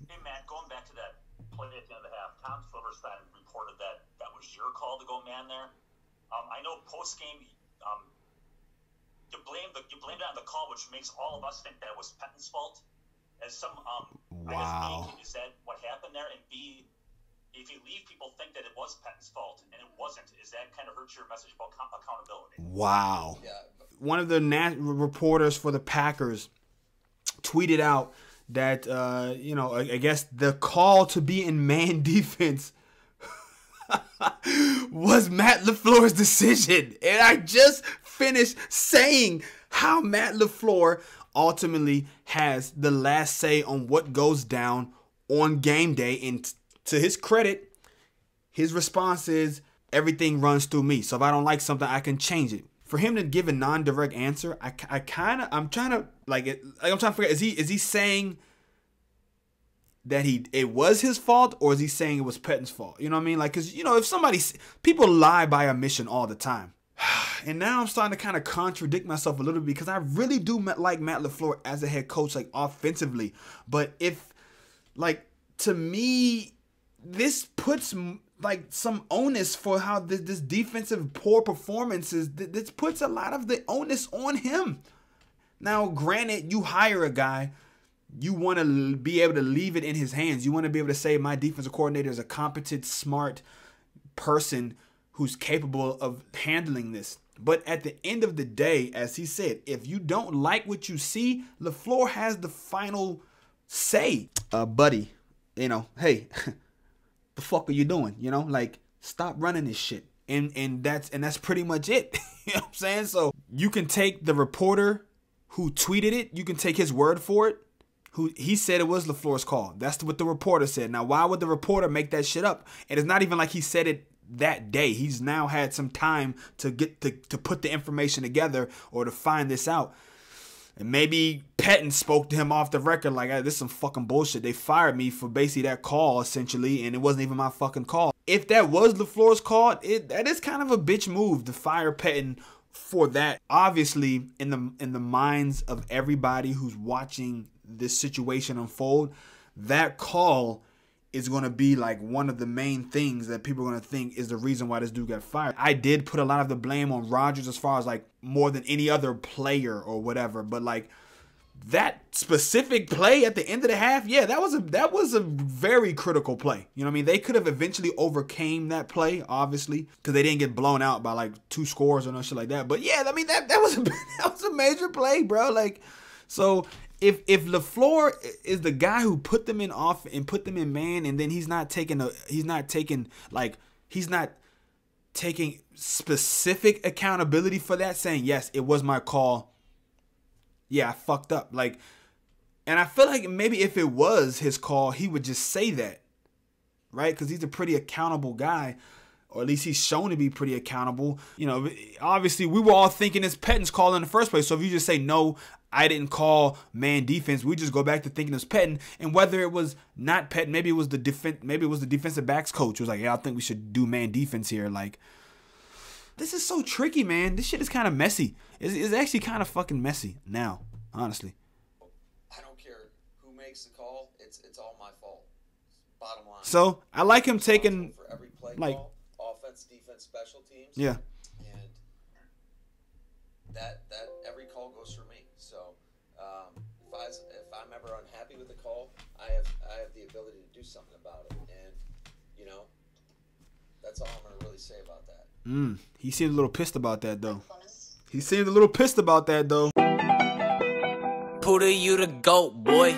Hey, Matt, going back to that play at the end of the half, Tom Silverstein reported that that was your call to go man there. I know post-game you blamed it on the call, which makes all of us think that it was Pettin's fault. As some, I guess, A, can you said what happened there, and B, if you leave people think that it was Pettin's fault and it wasn't, is that kind of hurts your message about accountability? Wow. Yeah. One of the reporters for the Packers tweeted out that, I guess the call to be in man defense was Matt LaFleur's decision. And I just finished saying how Matt LaFleur ultimately has the last say on what goes down on game day. And to his credit, his response is, everything runs through me. So if I don't like something, I can change it. For him to give a non-direct answer, I'm trying to figure out, is he saying that it was his fault, or is he saying it was Pettin's fault? You know what I mean? Like, because, if people lie by omission all the time. And now I'm starting to kind of contradict myself a little bit, because I really do like Matt LaFleur as a head coach, like, offensively. But to me, this puts, like, some onus for how this defensive poor performance is. This puts a lot of the onus on him. Now, granted, you hire a guy, you want to be able to leave it in his hands. You want to be able to say, my defensive coordinator is a competent, smart person who's capable of handling this. But at the end of the day, as he said, if you don't like what you see, LaFleur has the final say. Buddy, hey, the fuck are you doing? Like, stop running this shit. And that's pretty much it. You know what I'm saying? So you can take the reporter who tweeted it, you can take his word for it. He said it was LaFleur's call. That's what the reporter said. Now, why would the reporter make that shit up? And it's not even like he said it that day. He's now had some time to get to put the information together or to find this out. And maybe Pettin spoke to him off the record like, hey, this is some fucking bullshit. They fired me for basically that call, essentially, and it wasn't even my fucking call. If that was LaFleur's call, that is kind of a bitch move to fire Pettin for that. Obviously, in the minds of everybody who's watching this situation unfold, that call is going to be like one of the main things that people are going to think is the reason why this dude got fired. I did put a lot of the blame on Rodgers as far as like more than any other player or whatever, but like that specific play at the end of the half, yeah, that was a very critical play. You know what I mean? They could have eventually overcame that play, obviously, because they didn't get blown out by like 2 scores or no shit like that. But yeah, I mean that was a major play, bro. Like, so if LaFleur is the guy who put them in off and put them in man, and then he's not taking specific accountability for that, saying, yes, it was my call. Yeah, I fucked up. Like, and I feel like maybe if it was his call, he would just say that, right? Because he's a pretty accountable guy, or at least he's shown to be pretty accountable. Obviously, we were all thinking it's Pettin's call in the first place. So if you just say, no, I didn't call man defense, we just go back to thinking it's Pettin. And whether it was not Pettin, maybe it was the defensive backs coach who was like, yeah, I think we should do man defense here. Like, this is so tricky, man. This shit is kind of messy. It's actually kind of fucking messy now, honestly. I don't care who makes the call. It's all my fault. Bottom line. So I like him taking for every play like call, offense, defense, special teams. Yeah. And that every call goes through me. So if I'm ever unhappy with the call, I have the ability to do something about it. And that's all I'm gonna really say about that. He seemed a little pissed about that, though. Puda, you the GOAT, boy.